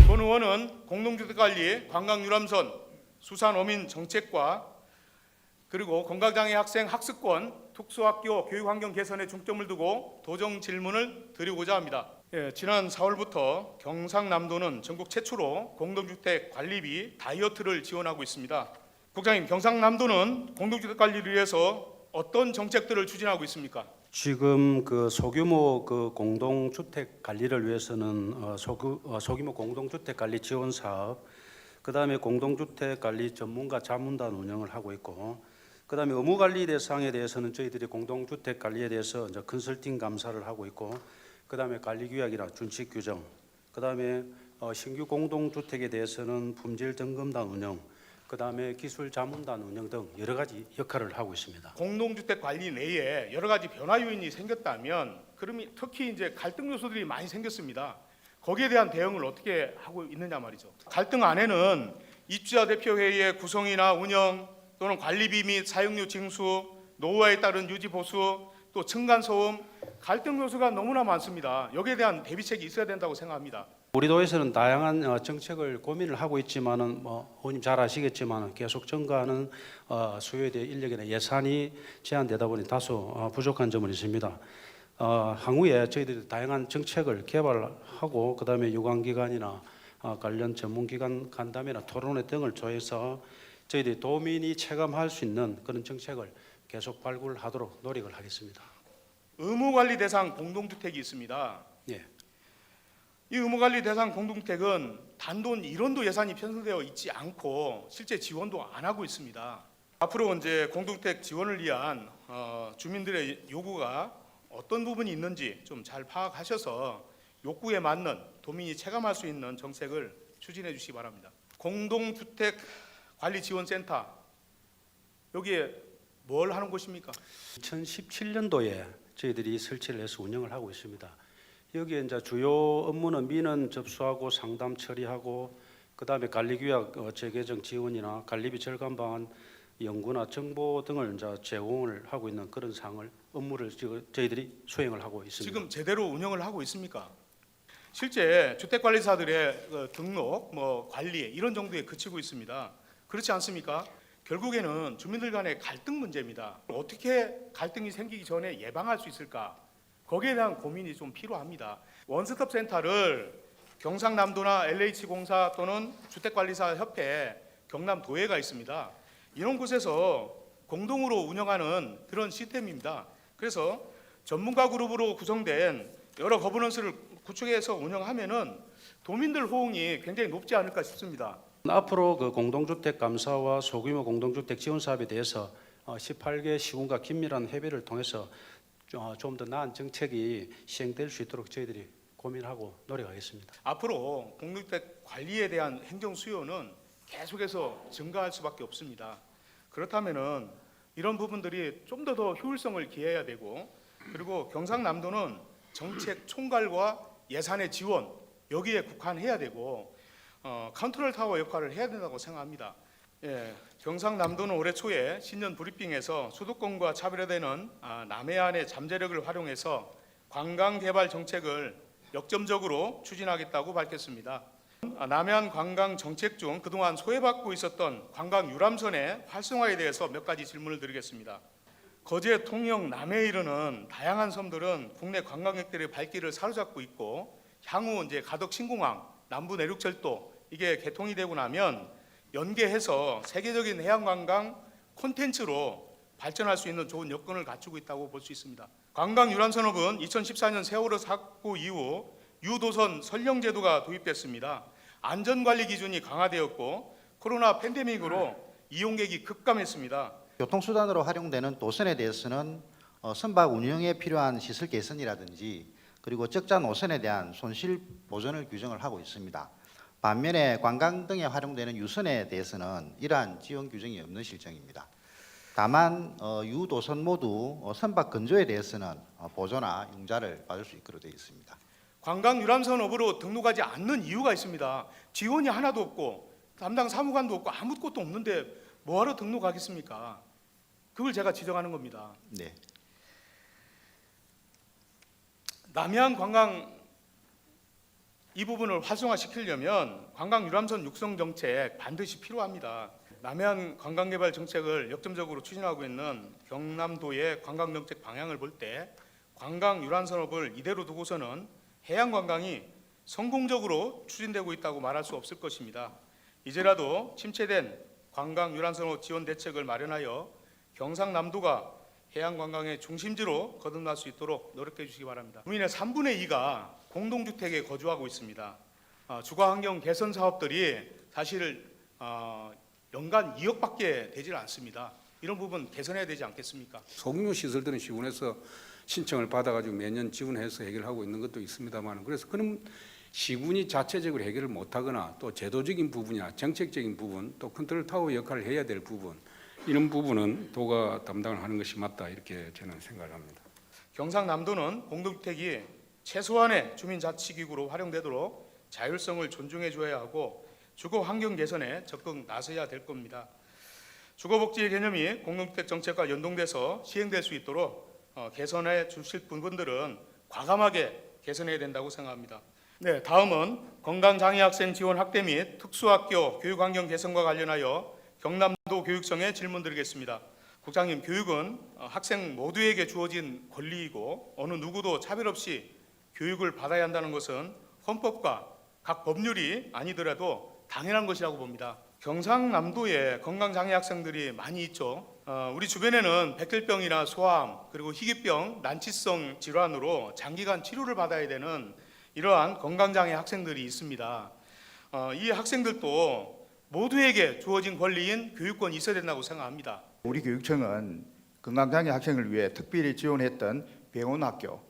본 의원은 공동주택관리, 관광유람선, 수산어민 정책과 그리고 건강장애 학생 학습권, 특수학교 교육환경 개선에 중점을 두고 도정 질문을 드리고자 합니다. 지난 4월부터 경상남도는 전국 최초로 공동주택 관리비 다이어트를 지원하고 있습니다. 국장님, 경상남도는 공동주택 관리를 위해서 어떤 정책들을 추진하고 있습니까? 지금 그 소규모 그 공동주택 관리를 위해서는 소규모 공동주택 관리 지원 사업, 그다음에 공동주택 관리 전문가 자문단 운영을 하고 있고, 그다음에 의무 관리 대상에 대해서는 저희들이 공동주택 관리에 대해서 이제 컨설팅 감사를 하고 있고, 그다음에 관리 규약이나 준칙 규정, 그다음에 신규 공동주택에 대해서는 품질 점검단 운영, 그다음에 기술 자문단 운영 등 여러 가지 역할을 하고 있습니다. 공동주택 관리 내에 여러 가지 변화 요인이 생겼다면, 그러면 특히 이제 갈등 요소들이 많이 생겼습니다. 거기에 대한 대응을 어떻게 하고 있느냐 말이죠. 갈등 안에는 입주자 대표 회의의 구성이나 운영 또는 관리비 및 사용료 징수, 노후화에 따른 유지 보수, 또 층간 소음, 갈등 요소가 너무나 많습니다. 여기에 대한 대비책이 있어야 된다고 생각합니다. 우리 도에서는 다양한 정책을 고민을 하고 있지만은 의원님 잘 아시겠지만 계속 증가하는 수요에 대해 인력이나 예산이 제한되다 보니 다소 부족한 점은 있습니다. 향후에 저희들이 다양한 정책을 개발하고 그다음에 유관기관이나 관련 전문기관 간담회나 토론회 등을 통해서 저희들이 도민이 체감할 수 있는 그런 정책을 계속 발굴하도록 노력을 하겠습니다. 의무관리 대상 공동주택이 있습니다. 예. 이 의무관리 대상 공동주택은 단돈 1원도 예산이 편성되어 있지 않고 실제 지원도 안 하고 있습니다. 앞으로 이제 공동주택 지원을 위한 주민들의 요구가 어떤 부분이 있는지 좀 잘 파악하셔서 욕구에 맞는 도민이 체감할 수 있는 정책을 추진해 주시기 바랍니다. 공동주택 관리지원센터, 여기에 뭘 하는 곳입니까? 2017년도에 저희들이 설치를 해서 운영을 하고 있습니다. 여기에 이제 주요 업무는 민원 접수하고 상담 처리하고, 그다음에 관리규약 재개정 지원이나 관리비 절감 방안 연구나 정보 등을 이제 제공을 하고 있는 그런 사항을 업무를 저희들이 수행을 하고 있습니다. 지금 제대로 운영을 하고 있습니까? 실제 주택관리사들의 등록, 관리 이런 정도에 그치고 있습니다. 그렇지 않습니까? 결국에는 주민들 간의 갈등 문제입니다. 어떻게 갈등이 생기기 전에 예방할 수 있을까? 거기에 대한 고민이 좀 필요합니다. 원스톱 센터를 경상남도나 LH공사 또는 주택관리사 협회, 경남도회가 있습니다. 이런 곳에서 공동으로 운영하는 그런 시스템입니다. 그래서 전문가 그룹으로 구성된 여러 거버넌스를 구축해서 운영하면은 도민들 호응이 굉장히 높지 않을까 싶습니다. 앞으로 그 공동주택 감사와 소규모 공동주택 지원 사업에 대해서 18개 시군과 긴밀한 협의를 통해서 좀 더 나은 정책이 시행될 수 있도록 저희들이 고민하고 노력하겠습니다. 앞으로 공동주택 관리에 대한 행정 수요는 계속해서 증가할 수밖에 없습니다. 그렇다면은 이런 부분들이 좀 더 효율성을 기해야 되고, 그리고 경상남도는 정책 총괄과 예산의 지원 여기에 국한해야 되고 컨트롤 타워 역할을 해야 된다고 생각합니다. 경상남도는 올해 초에 신년 브리핑에서 수도권과 차별화되는 남해안의 잠재력을 활용해서 관광개발 정책을 역점적으로 추진하겠다고 밝혔습니다. 남해안 관광 정책 중 그동안 소외받고 있었던 관광 유람선의 활성화에 대해서 몇 가지 질문을 드리겠습니다. 거제, 통영, 남해에 이르는 다양한 섬들은 국내 관광객들의 발길을 사로잡고 있고, 향후 이제 가덕 신공항, 남부 내륙철도 이게 개통이 되고 나면 연계해서 세계적인 해양 관광 콘텐츠로 발전할 수 있는 좋은 여건을 갖추고 있다고 볼 수 있습니다. 관광 유람산업은 2014년 세월호 사고 이후 유도선 선령 제도가 도입됐습니다. 안전관리 기준이 강화되었고 코로나 팬데믹으로 이용객이 급감했습니다. 교통수단으로 활용되는 도선에 대해서는 선박 운영에 필요한 시설 개선이라든지 그리고 적자 노선에 대한 손실 보전을 규정을 하고 있습니다. 반면에 관광 등에 활용되는 유선에 대해서는 이러한 지원 규정이 없는 실정입니다. 다만 유도선 모두 선박 건조에 대해서는 보조나 융자를 받을 수 있도록 되어 있습니다. 관광 유람선업으로 등록하지 않는 이유가 있습니다. 지원이 하나도 없고 담당 사무관도 없고 아무것도 없는데 뭐하러 등록하겠습니까? 그걸 제가 지적하는 겁니다. 네. 남해안 관광 이 부분을 활성화시키려면 관광 유람선 육성 정책 반드시 필요합니다. 남해안 관광개발 정책을 역점적으로 추진하고 있는 경남도의 관광 정책 방향을 볼 때 관광 유람선업을 이대로 두고서는 해양 관광이 성공적으로 추진되고 있다고 말할 수 없을 것입니다. 이제라도 침체된 관광 유람선업 지원 대책을 마련하여 경상남도가 해양 관광의 중심지로 거듭날 수 있도록 노력해 주시기 바랍니다. 국민의 3분의 2가 공동주택에 거주하고 있습니다. 주거환경 개선 사업들이 사실 연간 2억밖에 되질 않습니다. 이런 부분 개선해야 되지 않겠습니까? 소규모 시설들은 시군에서 신청을 받아가지고 매년 지원해서 해결하고 있는 것도 있습니다만, 그래서 그런 시군이 자체적으로 해결을 못하거나 또 제도적인 부분이나 정책적인 부분, 또 컨트롤 타워 역할을 해야 될 부분, 이런 부분은 도가 담당을 하는 것이 맞다, 이렇게 저는 생각을 합니다. 경상남도는 공동주택이 최소한의 주민자치기구로 활용되도록 자율성을 존중해 줘야 하고 주거 환경 개선에 적극 나서야 될 겁니다. 주거복지의 개념이 공동주택 정책과 연동돼서 시행될 수 있도록 개선해 주실 부분들은 과감하게 개선해야 된다고 생각합니다. 네, 다음은 건강장애 학생 지원 확대 및 특수학교 교육환경 개선과 관련하여 경남도 교육청에 질문 드리겠습니다. 국장님, 교육은 학생 모두에게 주어진 권리이고 어느 누구도 차별 없이 교육을 받아야 한다는 것은 헌법과 각 법률이 아니더라도 당연한 것이라고 봅니다. 경상남도에 건강장애 학생들이 많이 있죠. 우리 주변에는 백혈병이나 소암 그리고 희귀병, 난치성 질환으로 장기간 치료를 받아야 되는 이러한 건강장애 학생들이 있습니다. 이 학생들도 모두에게 주어진 권리인 교육권이 있어야 된다고 생각합니다. 우리 교육청은 건강장애 학생을 위해 특별히 지원했던 병원학교,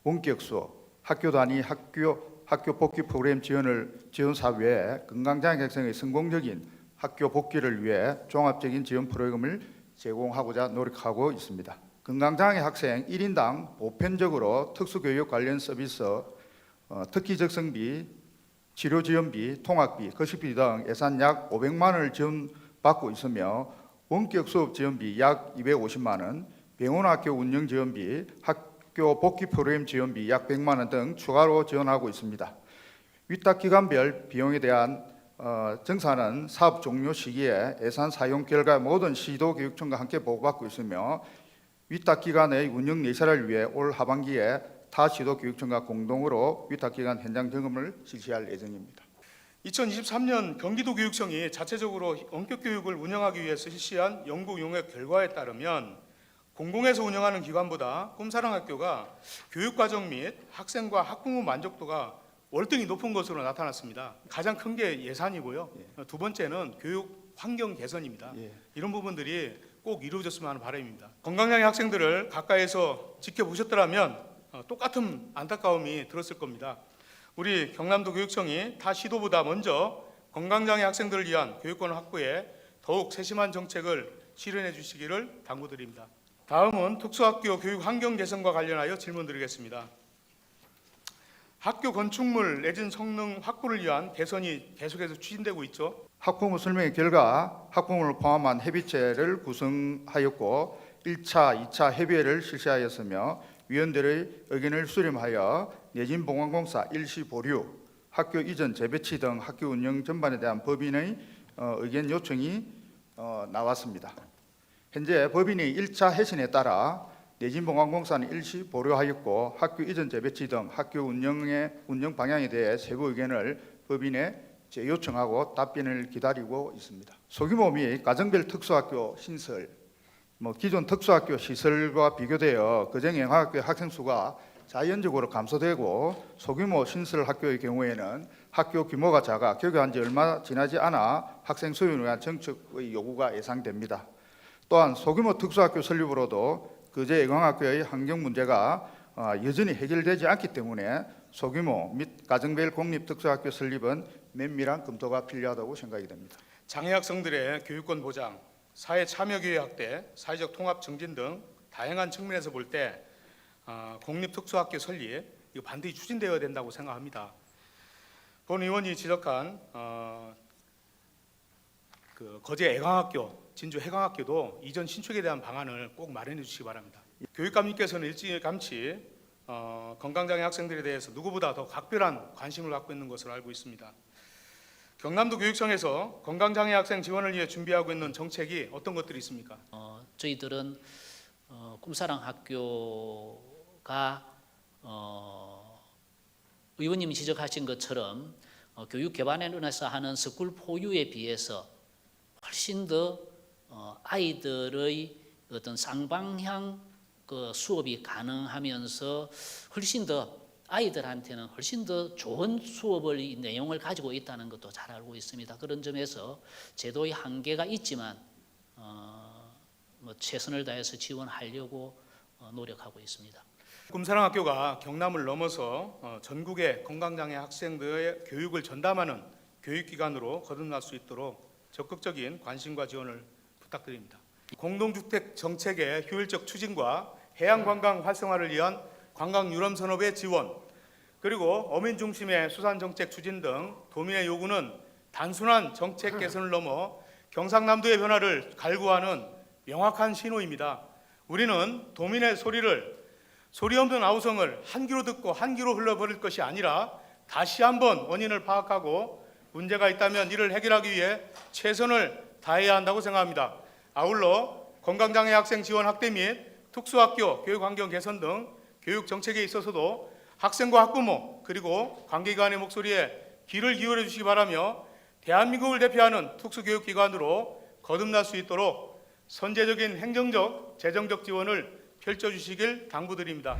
원격 수업, 학교 단위 학교 복귀 프로그램 지원 사업 외에 건강장애 학생의 성공적인 학교 복귀를 위해 종합적인 지원 프로그램을 제공하고자 노력하고 있습니다. 건강장애 학생 1인당 보편적으로 특수교육 관련 서비스, 특기 적성비, 치료 지원비, 통학비, 거식비 등 예산 약 500만 원을 지원받고 있으며 원격 수업 지원비 약 250만 원, 병원학교 운영 지원비, 학교 복귀 프로그램 지원비 약 100만 원 등 추가로 지원하고 있습니다. 위탁 기관별 비용에 대한 정산은 사업 종료 시기에 예산 사용 결과 모든 시도교육청과 함께 보고받고 있으며 위탁 기관의 운영 예산을 위해 올 하반기에 타 시도교육청과 공동으로 위탁 기관 현장 점검을 실시할 예정입니다. 2023년 경기도교육청이 자체적으로 원격교육을 운영하기 위해서 실시한 연구 용역 결과에 따르면 공공에서 운영하는 기관보다 꿈사랑학교가 교육과정 및 학생과 학부모 만족도가 월등히 높은 것으로 나타났습니다. 가장 큰 게 예산이고요. 두 번째는 교육 환경 개선입니다. 이런 부분들이 꼭 이루어졌으면 하는 바람입니다. 건강장애 학생들을 가까이서 지켜보셨더라면 똑같은 안타까움이 들었을 겁니다. 우리 경남도 교육청이 타 시도보다 먼저 건강장애 학생들을 위한 교육권 확보에 더욱 세심한 정책을 실현해 주시기를 당부드립니다. 다음은 특수학교 교육 환경 개선과 관련하여 질문드리겠습니다. 학교 건축물 내진 성능 확보를 위한 개선이 계속해서 추진되고 있죠. 학부모 설명의 결과 학부모를 포함한 협의체를 구성하였고 1차, 2차 협의회를 실시하였으며 위원들의 의견을 수렴하여 내진보건공사 일시 보류, 학교 이전 재배치 등 학교 운영 전반에 대한 법인의 의견 요청이 나왔습니다. 현재 법인의 1차 해신에 따라 내진보건공사는 일시 보류하였고 학교 이전 재배치 등 학교 운영 방향에 대해 세부 의견을 법인에 재요청하고 답변을 기다리고 있습니다. 소규모 및 가정별 특수학교 신설, 기존 특수학교 시설과 비교되어 거정영학교 학생 수가 자연적으로 감소되고 소규모 신설 학교의 경우에는 학교 규모가 작아 개교한 지 얼마 지나지 않아 학생 수용을 위한 정책의 요구가 예상됩니다. 또한 소규모 특수학교 설립으로도 거제 예광학교의 환경 문제가 여전히 해결되지 않기 때문에 소규모 및 가정별 공립특수학교 설립은 면밀한 검토가 필요하다고 생각이 됩니다. 장애 학생들의 교육권 보장, 사회 참여 기회 확대, 사회적 통합 증진 등 다양한 측면에서 볼 때 공립특수학교 설립 이거 반드시 추진되어야 된다고 생각합니다. 본 의원이 지적한 그 거제 애광학교, 진주 해광학교도 이전 신축에 대한 방안을 꼭 마련해 주시기 바랍니다. 교육감님께서는 일찌감치 건강장애 학생들에 대해서 누구보다 더 각별한 관심을 갖고 있는 것으로 알고 있습니다. 경남도 교육청에서 건강장애 학생 지원을 위해 준비하고 있는 정책이 어떤 것들이 있습니까? 저희들은 꿈사랑 학교가 의원님이 지적하신 것처럼 교육 개발원에서 하는 스쿨 포유에 비해서 훨씬 더 아이들의 어떤 쌍방향 그 수업이 가능하면서 훨씬 더 아이들한테는 훨씬 더 좋은 수업을 이 내용을 가지고 있다는 것도 잘 알고 있습니다. 그런 점에서 제도의 한계가 있지만 최선을 다해서 지원하려고 노력하고 있습니다. 꿈사랑학교가 경남을 넘어서 전국의 건강장애 학생들의 교육을 전담하는 교육기관으로 거듭날 수 있도록 적극적인 관심과 지원을 부탁드립니다. 공동주택 정책의 효율적 추진과 해양관광 활성화를 위한 관광유람산업의 지원, 그리고 어민 중심의 수산정책 추진 등 도민의 요구는 단순한 정책 개선을 넘어 경상남도의 변화를 갈구하는 명확한 신호입니다. 우리는 도민의 소리 없는 아우성을 한 귀로 듣고 한 귀로 흘려버릴 것이 아니라 다시 한번 원인을 파악하고 문제가 있다면 이를 해결하기 위해 최선을 다해야 한다고 생각합니다. 아울러 건강장애 학생 지원 확대 및 특수학교 교육 환경 개선 등 교육 정책에 있어서도 학생과 학부모 그리고 관계기관의 목소리에 귀를 기울여 주시기 바라며 대한민국을 대표하는 특수교육기관으로 거듭날 수 있도록 선제적인 행정적, 재정적 지원을 펼쳐주시길 당부드립니다.